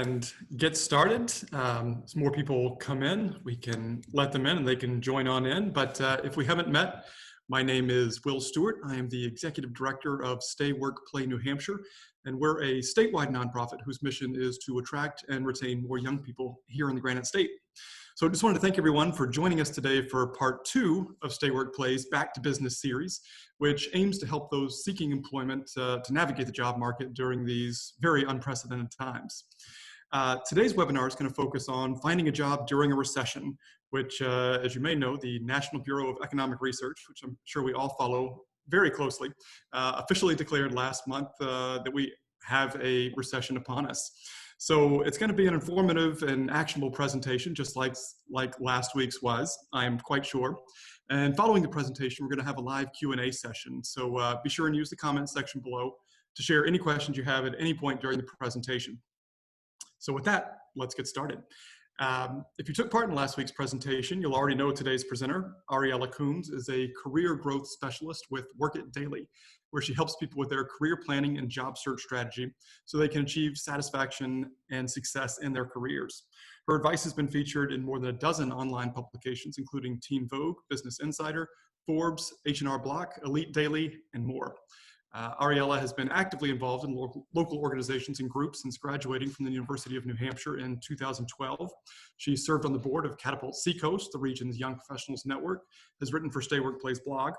and get started. As more people come in, we can let them in and they can join on in. But if we haven't met, my name is Will Stewart. I am the Executive Director of Stay Work Play New Hampshire, and we're a statewide nonprofit whose mission is to attract and retain more young people here in the Granite State. So I just wanted to thank everyone for joining us today for part 2 of Stay Work Play's Back to Business series, which aims to help those seeking employment to navigate the job market during these very unprecedented times. Today's webinar is going to focus on finding a job during a recession, which, as you may know, the National Bureau of Economic Research, which I'm sure we all follow very closely, officially declared last month that we have a recession upon us. So it's going to be an informative and actionable presentation, just like last week's was, I am quite sure. And following the presentation, we're going to have a live Q&A session. So be sure and use the comment section below to share any questions you have at any point during the presentation. So with that, let's get started. If you took part in last week's presentation, you'll already know today's presenter. Ariella Coombs is a career growth specialist with Work It Daily, where she helps people with their career planning and job search strategy so they can achieve satisfaction and success in their careers. Her advice has been featured in more than a dozen online publications, including TeenVogue, Business Insider, Forbes, H&R Block, Elite Daily, and more. Ariella has been actively involved in local organizations and groups since graduating from the University of New Hampshire in 2012. She served on the board of Catapult Seacoast, the region's Young Professionals Network, has written for Stay Work Play's blog,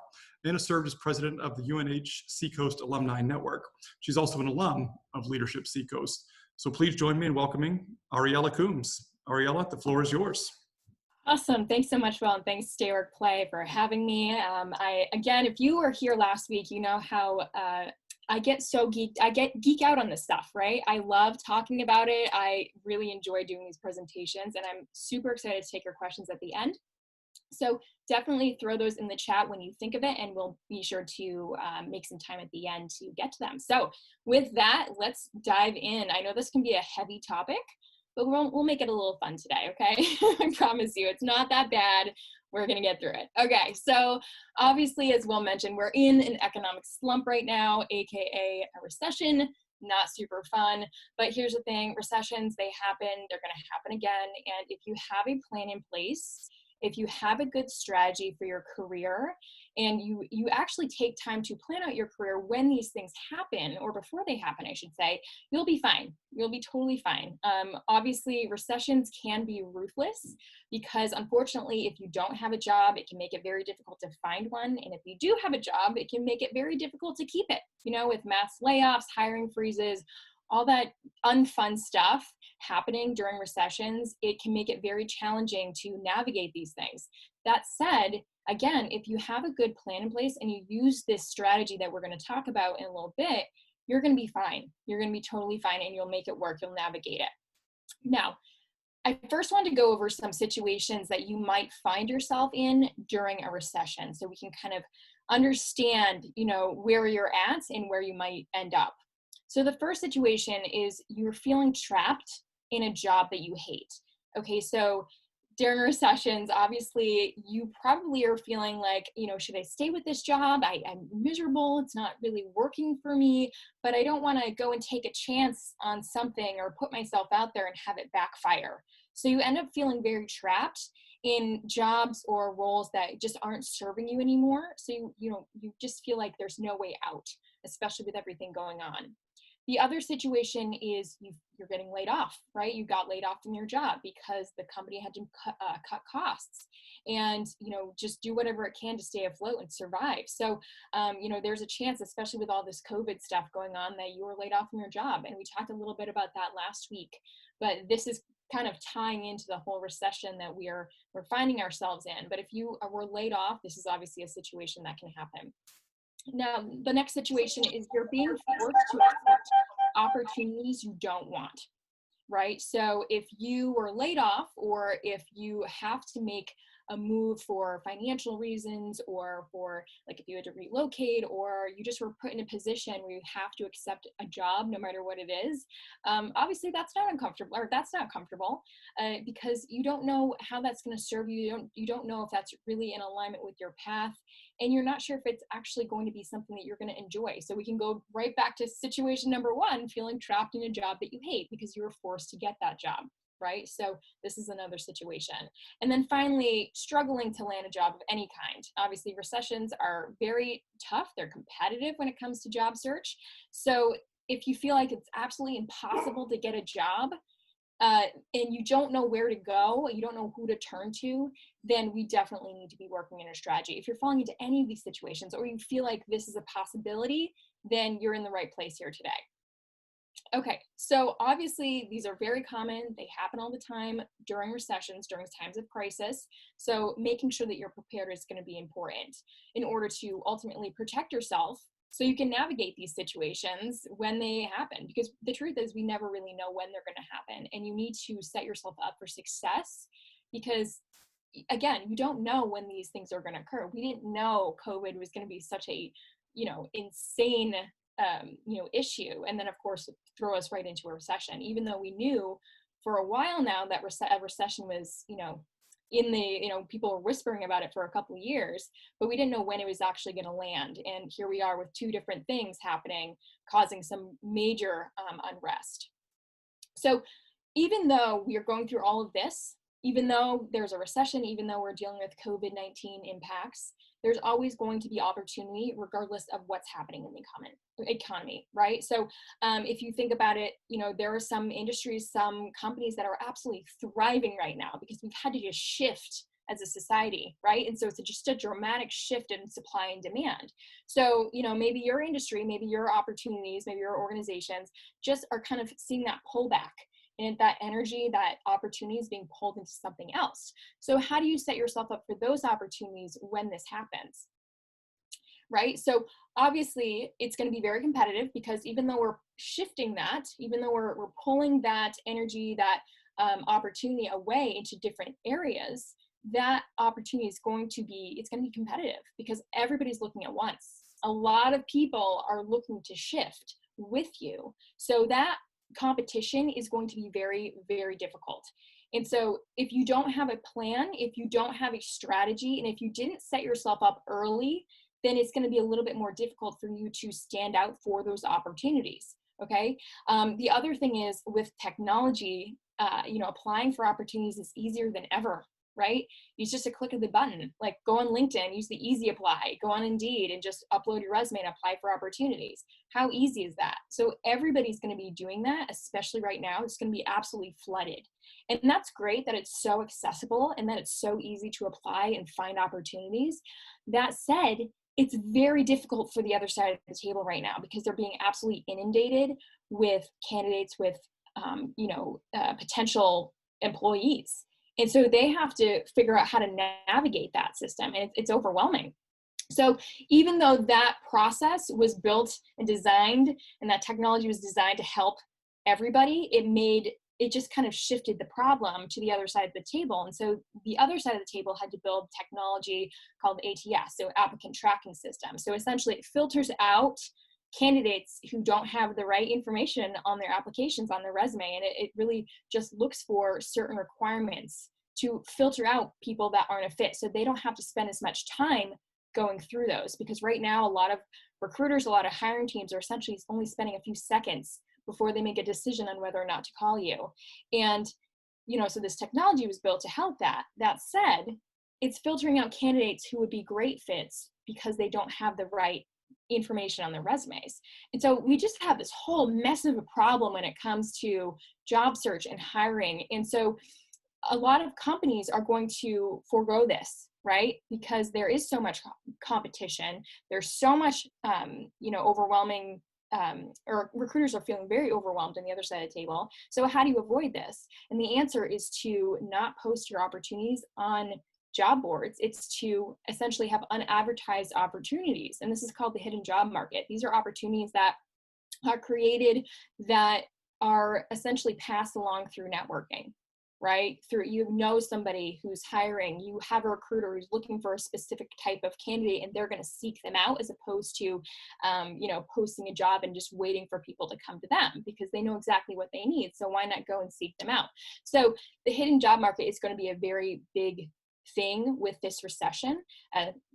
and has served as president of the UNH Seacoast Alumni Network. She's also an alum of Leadership Seacoast. So please join me in welcoming Ariella Coombs. Ariella, the floor is yours. Awesome. Thanks so much, Will, and thanks Stay Work Play for having me. Again, if you were here last week, you know how I get geek out on this stuff, right? I love talking about it. I really enjoy doing these presentations, and I'm super excited to take your questions at the end. So definitely throw those in the chat when you think of it, and we'll be sure to make some time at the end to get to them. So with that, let's dive in. I know this can be a heavy topic, but we'll make it a little fun today, okay? I promise you, it's not that bad. We're gonna get through it. Okay, so obviously, as Will mentioned, we're in an economic slump right now, AKA a recession. Not super fun, but here's the thing, recessions, they happen, they're gonna happen again, and if you have a plan in place, if you have a good strategy for your career, and you actually take time to plan out your career when these things happen, or before they happen, I should say, you'll be fine. You'll be totally fine. Obviously, recessions can be ruthless because unfortunately, if you don't have a job, it can make it very difficult to find one. And if you do have a job, it can make it very difficult to keep it, you know, with mass layoffs, hiring freezes, all that unfun stuff happening during recessions, it can make it very challenging to navigate these things. That said, again, if you have a good plan in place and you use this strategy that we're going to talk about in a little bit, you're going to be fine. You're going to be totally fine and you'll make it work. You'll navigate it. Now, I first want to go over some situations that you might find yourself in during a recession so we can kind of understand, you know, where you're at and where you might end up. So the first situation is you're feeling trapped in a job that you hate. Okay, so during recessions, obviously, you probably are feeling like, you know, should I stay with this job? I'm miserable. It's not really working for me, but I don't want to go and take a chance on something or put myself out there and have it backfire. So you end up feeling very trapped in jobs or roles that just aren't serving you anymore. So you just feel like there's no way out, especially with everything going on. The other situation is you're getting laid off, right? You got laid off from your job because the company had to cut costs and, you know, just do whatever it can to stay afloat and survive. So, you know, there's a chance, especially with all this COVID stuff going on, that you were laid off from your job. And we talked a little bit about that last week, but this is kind of tying into the whole recession that we're finding ourselves in. But if you were laid off, this is obviously a situation that can happen. Now, the next situation is you're being forced to accept opportunities you don't want, right? So if you were laid off or if you have to make a move for financial reasons, or for like if you had to relocate, or you just were put in a position where you have to accept a job no matter what it is, obviously that's not uncomfortable, or that's not comfortable, because you don't know how that's going to serve you. You don't know if that's really in alignment with your path, and you're not sure if it's actually going to be something that you're going to enjoy. So we can go right back to situation number one, feeling trapped in a job that you hate because you were forced to get that job, right? So this is another situation. And then finally, struggling to land a job of any kind. Obviously, recessions are very tough. They're competitive when it comes to job search. So if you feel like it's absolutely impossible to get a job, and you don't know where to go, you don't know who to turn to, then we definitely need to be working in a strategy. If you're falling into any of these situations, or you feel like this is a possibility, then you're in the right place here today. Okay, so obviously these are very common. They happen all the time during recessions, during times of crisis. So making sure that you're prepared is going to be important in order to ultimately protect yourself, so you can navigate these situations when they happen. Because the truth is, we never really know when they're going to happen, and you need to set yourself up for success, because again, you don't know when these things are going to occur. We didn't know COVID was going to be such a, insane, issue, and then of course throw us right into a recession, even though we knew for a while now that a recession was, in the, people were whispering about it for a couple of years, but we didn't know when it was actually going to land. And here we are with two different things happening, causing some major unrest. So even though we are going through all of this, even though there's a recession, even though we're dealing with COVID-19 impacts, there's always going to be opportunity regardless of what's happening in the economy, right? So if you think about it, there are some industries, some companies that are absolutely thriving right now because we've had to just shift as a society, right? And so it's just a dramatic shift in supply and demand. So, maybe your industry, maybe your opportunities, maybe your organizations just are kind of seeing that pullback, and that energy, that opportunity is being pulled into something else. So how do you set yourself up for those opportunities when this happens, right? So obviously it's going to be very competitive, because even though we're shifting that, even though we're pulling that energy, that opportunity away into different areas, that opportunity is going to be competitive, because everybody's looking at once. A lot of people are looking to shift with you. So that competition is going to be very, very difficult. And so if you don't have a plan, if you don't have a strategy, and if you didn't set yourself up early, then it's going to be a little bit more difficult for you to stand out for those opportunities. Okay. The other thing is, with technology, applying for opportunities is easier than ever, right? It's just a click of the button. Like, go on LinkedIn, use the easy apply, go on Indeed and just upload your resume and apply for opportunities. How easy is that? So everybody's going to be doing that, especially right now. It's going to be absolutely flooded. And that's great that it's so accessible and that it's so easy to apply and find opportunities. That said, it's very difficult for the other side of the table right now, because they're being absolutely inundated with candidates, with potential employees. And so they have to figure out how to navigate that system, and it's overwhelming. So even though that process was built and designed, and that technology was designed to help everybody, it just kind of shifted the problem to the other side of the table. And so the other side of the table had to build technology called ATS, so applicant tracking system. So essentially it filters out candidates who don't have the right information on their applications, on their resume, and it really just looks for certain requirements to filter out people that aren't a fit, so they don't have to spend as much time going through those. Because right now, a lot of recruiters, a lot of hiring teams are essentially only spending a few seconds before they make a decision on whether or not to call you. And so this technology was built to help that. That said, it's filtering out candidates who would be great fits because they don't have the right information on their resumes. And so we just have this whole mess of a problem when it comes to job search and hiring. And so a lot of companies are going to forego this, right? Because there is so much competition. There's so much, overwhelming, or recruiters are feeling very overwhelmed on the other side of the table. So how do you avoid this? And the answer is to not post your opportunities on job boards. It's to essentially have unadvertised opportunities. And this is called the hidden job market. These are opportunities that are created, that are essentially passed along through networking. right? Through, you know, somebody who's hiring, you have a recruiter who's looking for a specific type of candidate, and they're going to seek them out, as opposed to, you know, posting a job and just waiting for people to come to them, because they know exactly what they need. So why not go and seek them out? So the hidden job market is going to be a very big thing with this recession,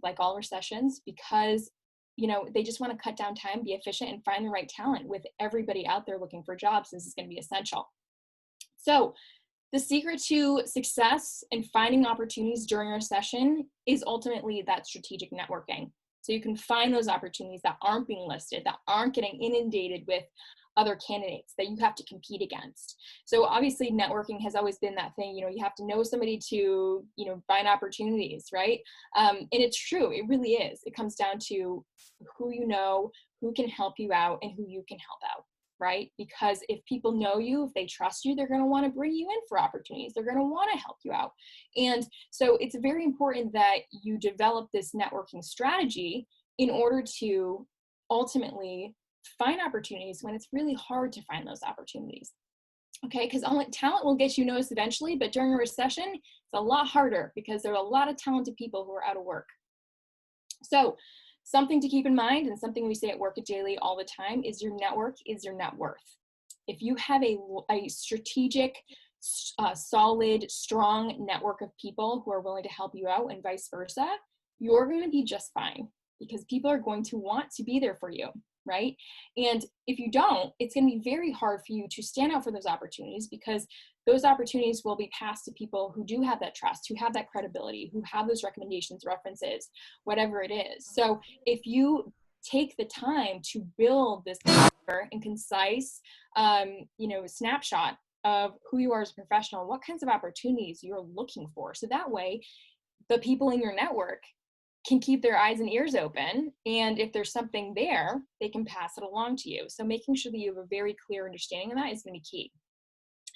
like all recessions, because, you know, they just want to cut down time, be efficient, and find the right talent. With everybody out there looking for jobs, this is going to be essential. So the secret to success and finding opportunities during a recession is ultimately that strategic networking. So you can find those opportunities that aren't being listed, that aren't getting inundated with other candidates that you have to compete against. So obviously networking has always been that thing, you know, you have to know somebody to, you know, find opportunities, right? And it's true, it really is. It comes down to who you know, who can help you out, and who you can help out, right? Because if people know you, if they trust you, they're going to want to bring you in for opportunities. They're going to want to help you out. And so it's very important that you develop this networking strategy in order to ultimately find opportunities when it's really hard to find those opportunities. Okay, because talent will get you noticed eventually, but during a recession, it's a lot harder because there are a lot of talented people who are out of work. So something to keep in mind, and something we say at Work It Daily all the time, is your network is your net worth. If you have a strategic, solid, strong network of people who are willing to help you out, and vice versa, you're going to be just fine, because people are going to want to be there for you, right? And if you don't, it's going to be very hard for you to stand out for those opportunities, because those opportunities will be passed to people who do have that trust, who have that credibility, who have those recommendations, references, whatever it is. So if you take the time to build this clear and concise, you know, snapshot of who you are as a professional, what kinds of opportunities you're looking for, so that way the people in your network can keep their eyes and ears open, and if there's something there, they can pass it along to you. So making sure that you have a very clear understanding of that is going to be key.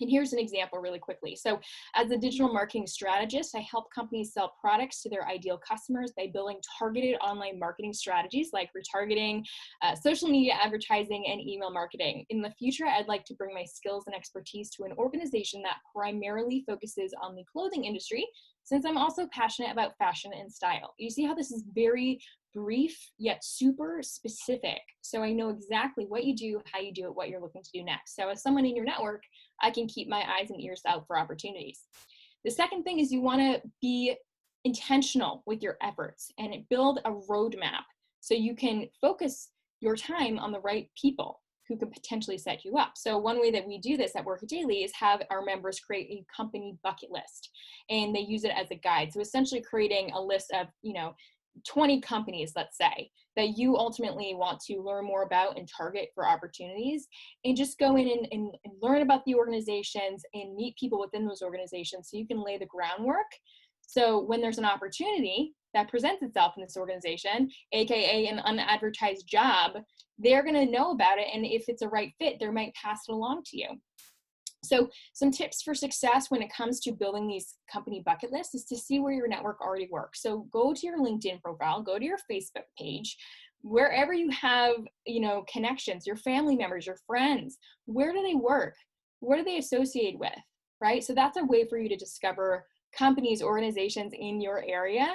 And here's an example really quickly. So as a digital marketing strategist, I help companies sell products to their ideal customers by building targeted online marketing strategies like retargeting, social media advertising, and email marketing. In the future, I'd like to bring my skills and expertise to an organization that primarily focuses on the clothing industry, since I'm also passionate about fashion and style. You see how this is very brief, yet super specific. So I know exactly what you do, how you do it, what you're looking to do next. So as someone in your network, I can keep my eyes and ears out for opportunities. The second thing is you want to be intentional with your efforts and build a roadmap so you can focus your time on the right people who could potentially set you up. So one way that we do this at Work It Daily is have our members create a company bucket list, and they use it as a guide. So essentially creating a list of, 20 companies, let's say, that you ultimately want to learn more about and target for opportunities, and just go in and learn about the organizations and meet people within those organizations so you can lay the groundwork. So when there's an opportunity that presents itself in this organization, AKA an unadvertised job, they're going to know about it. And if it's a right fit, they might pass it along to you. So some tips for success when it comes to building these company bucket lists is to see where your network already works. So go to your LinkedIn profile, go to your Facebook page, wherever you have, connections, your family members, your friends, where do they work? What are they associated with, right? So that's a way for you to discover companies, organizations in your area,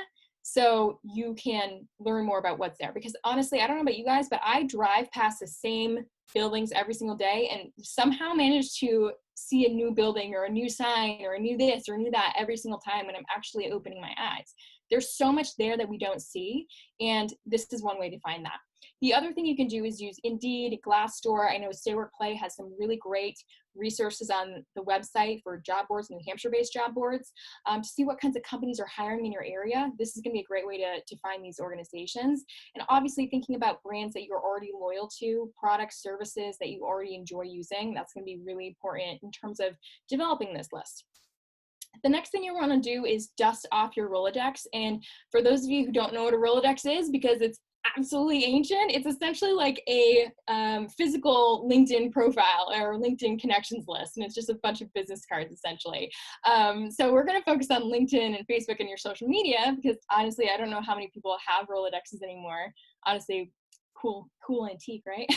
so you can learn more about what's there. Because honestly, I don't know about you guys, but I drive past the same buildings every single day and somehow manage to see a new building or a new sign or a new this or a new that every single time when I'm actually opening my eyes. There's so much there that we don't see, and this is one way to find that. The other thing you can do is use Indeed, Glassdoor. I know Stay Work Play has some really great resources on the website for job boards, New Hampshire-based job boards, to see what kinds of companies are hiring in your area. This is going to be a great way to find these organizations. And obviously thinking about brands that you're already loyal to, products, services that you already enjoy using. That's going to be really important in terms of developing this list. The next thing you want to do is dust off your Rolodex. And for those of you who don't know what a Rolodex is, because it's absolutely ancient, it's essentially like a physical LinkedIn profile or LinkedIn connections list, and it's just a bunch of business cards essentially. So we're going to focus on LinkedIn and Facebook and your social media, because honestly I don't know how many people have Rolodexes anymore. Honestly, cool antique, right?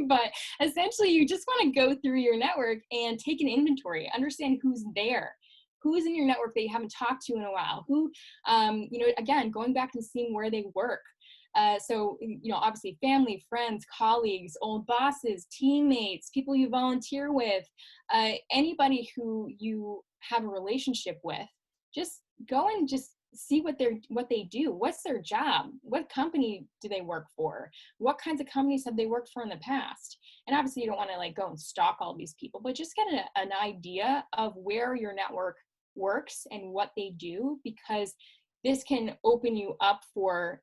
But essentially you just want to go through your network and take an inventory, understand who's there, who's in your network that you haven't talked to in a while, who, again, going back and seeing where they work. So, obviously family, friends, colleagues, old bosses, teammates, people you volunteer with, anybody who you have a relationship with, just go and just see what they do. What's their job? What company do they work for? What kinds of companies have they worked for in the past? And obviously you don't want to like go and stalk all these people, but just get an idea of where your network works and what they do, because this can open you up for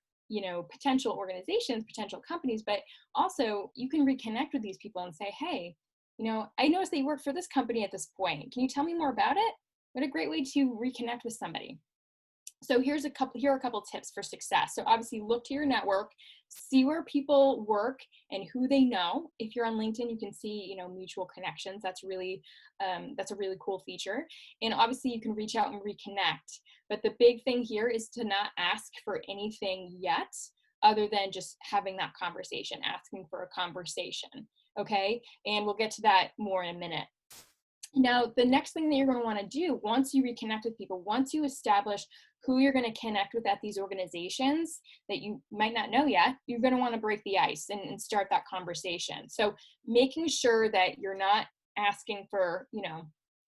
potential organizations, potential companies, but also you can reconnect with these people and say, hey, I noticed that you work for this company at this point. Can you tell me more about it? What a great way to reconnect with somebody. So here are a couple tips for success. So obviously look to your network, see where people work and who they know. If you're on LinkedIn, you can see, mutual connections. That's a really cool feature. And obviously you can reach out and reconnect. But the big thing here is to not ask for anything yet, other than just having that conversation, asking for a conversation. Okay. And we'll get to that more in a minute. Now, the next thing that you're going to want to do once you reconnect with people, once you establish who you're going to connect with at these organizations that you might not know yet, you're going to want to break the ice and start that conversation. So making sure that you're not asking for,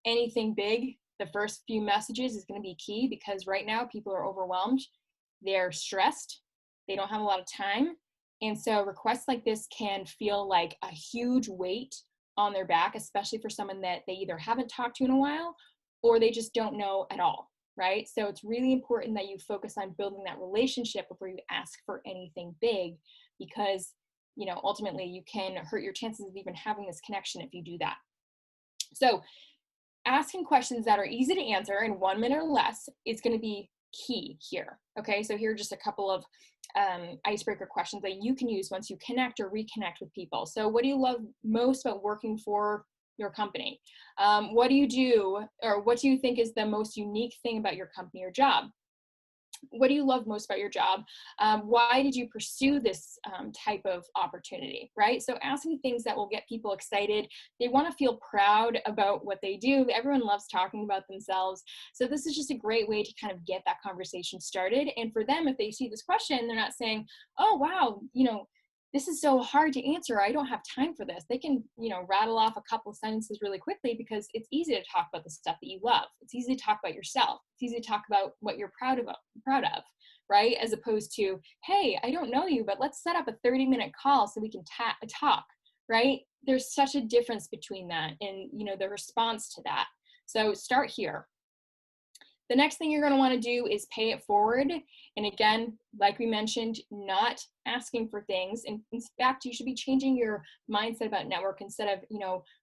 anything big, the first few messages is going to be key, because right now people are overwhelmed. They're stressed. They don't have a lot of time. And so requests like this can feel like a huge weight on their back, especially for someone that they either haven't talked to in a while or they just don't know at all, right? So it's really important that you focus on building that relationship before you ask for anything big, because, ultimately you can hurt your chances of even having this connection if you do that. So asking questions that are easy to answer in 1 minute or less is going to be key here. Okay, so here are just a couple of icebreaker questions that you can use once you connect or reconnect with people. So what do you love most about working for your company? What do you do, or what do you think is the most unique thing about your company or job? What do you love most about your job? Why did you pursue this type of opportunity, right? So asking things that will get people excited. They want to feel proud about what they do. Everyone loves talking about themselves. So this is just a great way to kind of get that conversation started. And for them, if they see this question, they're not saying, oh, wow, this is so hard to answer. I don't have time for this. They can, rattle off a couple of sentences really quickly, because it's easy to talk about the stuff that you love. It's easy to talk about yourself. It's easy to talk about what you're proud of, right? As opposed to, hey, I don't know you, but let's set up a 30-minute call so we can talk, right? There's such a difference between that and, the response to that. So start here. The next thing you're going to want to do is pay it forward. And again, like we mentioned, not asking for things. And in fact, you should be changing your mindset about network. Instead of,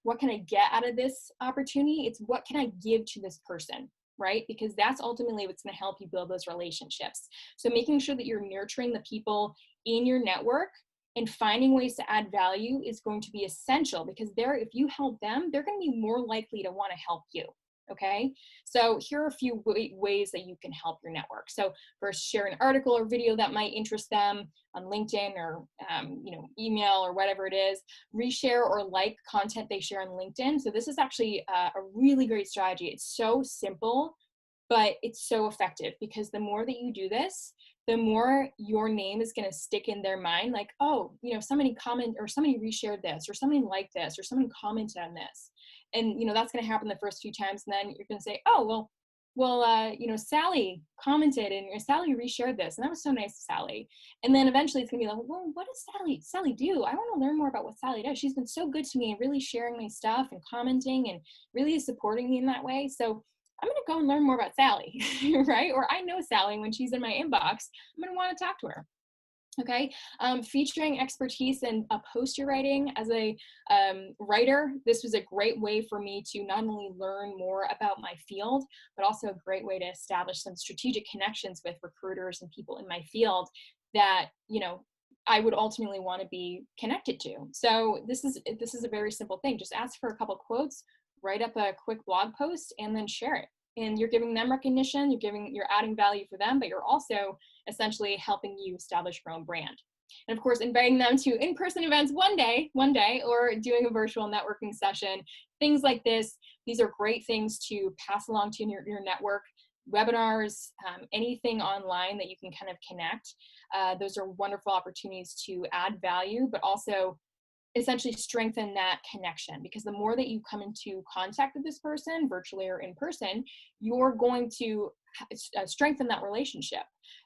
what can I get out of this opportunity? It's what can I give to this person, right? Because that's ultimately what's going to help you build those relationships. So making sure that you're nurturing the people in your network and finding ways to add value is going to be essential, because if you help them, they're going to be more likely to want to help you. Okay, so here are a few ways that you can help your network. So first, share an article or video that might interest them on LinkedIn or email or whatever it is. Reshare or like content they share on LinkedIn. So this is actually a really great strategy. It's so simple, but it's so effective, because the more that you do this, the more your name is going to stick in their mind. Like, oh, somebody commented, or somebody reshared this, or somebody liked this, or someone commented on this. And, that's going to happen the first few times. And then you're going to say, oh, well, Sally commented and Sally reshared this. And that was so nice, Sally. And then eventually it's going to be like, well, what does Sally do? I want to learn more about what Sally does. She's been so good to me and really sharing my stuff and commenting and really supporting me in that way. So I'm going to go and learn more about Sally, right? Or I know Sally, when she's in my inbox, I'm going to want to talk to her. Okay, featuring expertise in poster writing. As a writer, this was a great way for me to not only learn more about my field, but also a great way to establish some strategic connections with recruiters and people in my field that, I would ultimately want to be connected to. So this is a very simple thing. Just ask for a couple quotes, write up a quick blog post, and then share it. And you're giving them recognition, you're adding value for them, but you're also essentially helping you establish your own brand. And of course, inviting them to in-person events one day, or doing a virtual networking session, things like this. These are great things to pass along to your network. Webinars, anything online that you can kind of connect. Those are wonderful opportunities to add value, but also essentially strengthen that connection, because the more that you come into contact with this person, virtually or in person, you're going to strengthen that relationship.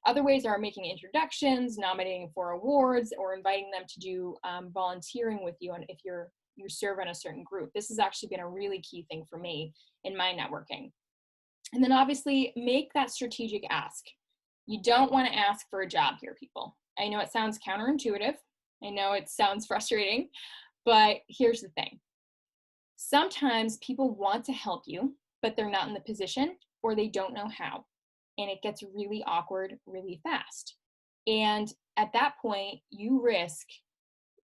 Other ways are making introductions, nominating for awards, or inviting them to do volunteering with you, and if you serve on a certain group. This has actually been a really key thing for me in my networking. And then obviously make that strategic ask. You don't want to ask for a job here, people. I know it sounds counterintuitive. I know it sounds frustrating, but here's the thing. Sometimes people want to help you, but they're not in the position, or they don't know how. And it gets really awkward really fast. And at that point, you risk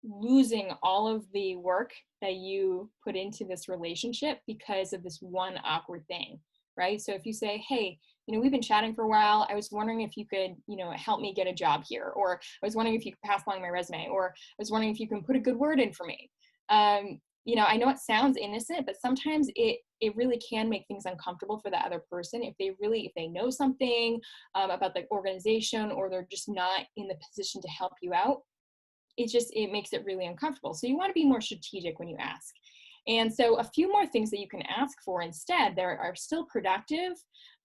losing all of the work that you put into this relationship because of this one awkward thing, right? So if you say, hey, we've been chatting for a while. I was wondering if you could, help me get a job here, or I was wondering if you could pass along my resume, or I was wondering if you can put a good word in for me. I know it sounds innocent, but sometimes it really can make things uncomfortable for the other person if they know something about the organization, or they're just not in the position to help you out. It makes it really uncomfortable. So you want to be more strategic when you ask. And so a few more things that you can ask for instead that are still productive,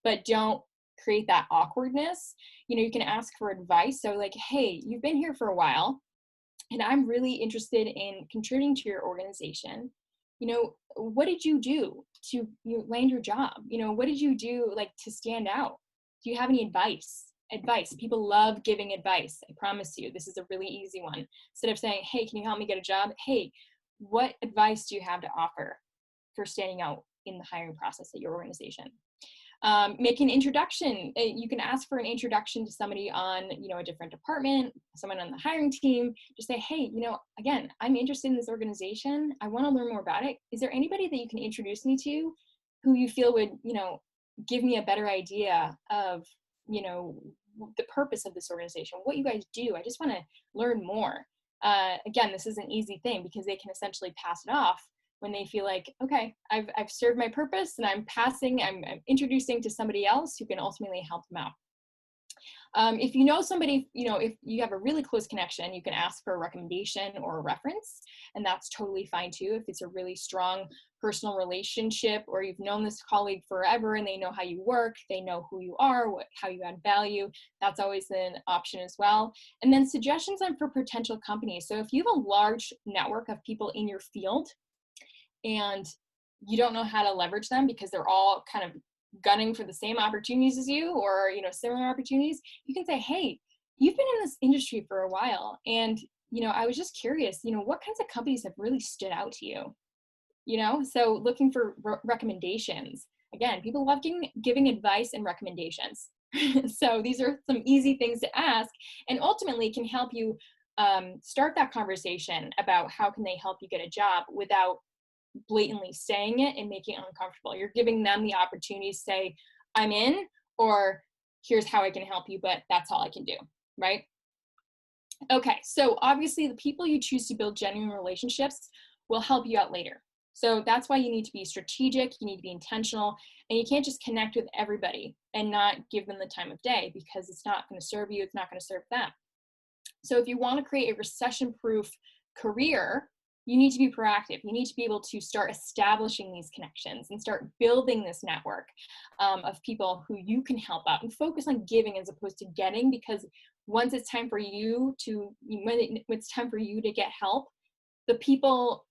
but don't create that awkwardness. You can ask for advice. So like, hey, you've been here for a while, and I'm really interested in contributing to your organization. What did you do to land your job? What did you do to stand out? Do you have any advice? People love giving advice. I promise you, this is a really easy one. Instead of saying, hey, can you help me get a job? Hey, what advice do you have to offer for standing out in the hiring process at your organization? Make an introduction. You can ask for an introduction to somebody on, a different department, someone on the hiring team. Just say, hey, again, I'm interested in this organization. I want to learn more about it. Is there anybody that you can introduce me to who you feel would, give me a better idea of, the purpose of this organization, what you guys do? I just want to learn more. Again, this is an easy thing because they can essentially pass it off when they feel like, okay, I've served my purpose and I'm introducing to somebody else who can ultimately help them out. If you know somebody, if you have a really close connection, you can ask for a recommendation or a reference, and that's totally fine too. If it's a really strong personal relationship, or you've known this colleague forever and they know how you work, they know who you are, how you add value, that's always an option as well. And then suggestions for potential companies. So if you have a large network of people in your field and you don't know how to leverage them because they're all kind of gunning for the same opportunities as you, or similar opportunities, you can say, hey, you've been in this industry for a while, and I was just curious, what kinds of companies have really stood out to you? So looking for recommendations. Again, people love giving advice and recommendations. So these are some easy things to ask, and ultimately can help you start that conversation about how can they help you get a job without blatantly saying it and making it uncomfortable. You're giving them the opportunity to say, I'm in, or here's how I can help you, but that's all I can do, right? Okay, so obviously the people you choose to build genuine relationships will help you out later. So that's why you need to be strategic, you need to be intentional, and you can't just connect with everybody and not give them the time of day, because it's not going to serve you, it's not going to serve them. So if you want to create a recession-proof career, you need to be proactive. You need to be able to start establishing these connections and start building this network of people who you can help out, and focus on giving as opposed to getting, because once it's time for you to, when it's time for you to get help, the people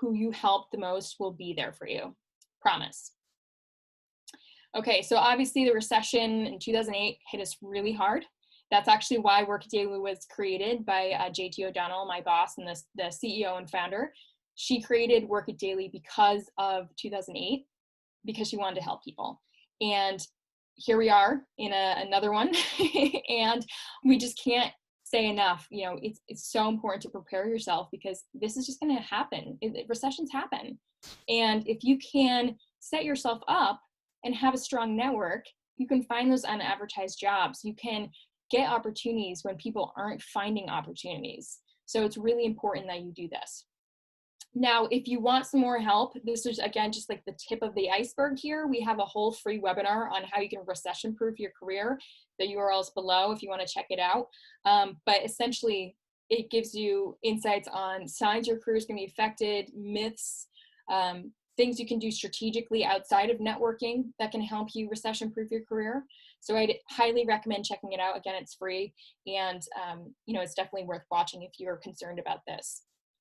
who you help the most will be there for you. Promise. Okay, so obviously the recession in 2008 hit us really hard. That's actually why Work It Daily was created by JT O'Donnell, my boss and the CEO and founder. She created Work It Daily because of 2008, because she wanted to help people. And here we are in another one. And we just can't say enough, it's so important to prepare yourself, because this is just going to happen. Recessions happen. And if you can set yourself up and have a strong network, you can find those unadvertised jobs. You can get opportunities when people aren't finding opportunities. So it's really important that you do this. Now, if you want some more help, this is again just like the tip of the iceberg here. We have a whole free webinar on how you can recession-proof your career. The URL is below if you want to check it out. But essentially, it gives you insights on signs your career is going to be affected, myths, things you can do strategically outside of networking that can help you recession-proof your career. So I'd highly recommend checking it out. Again, it's free, and you know, it's definitely worth watching if you're concerned about this.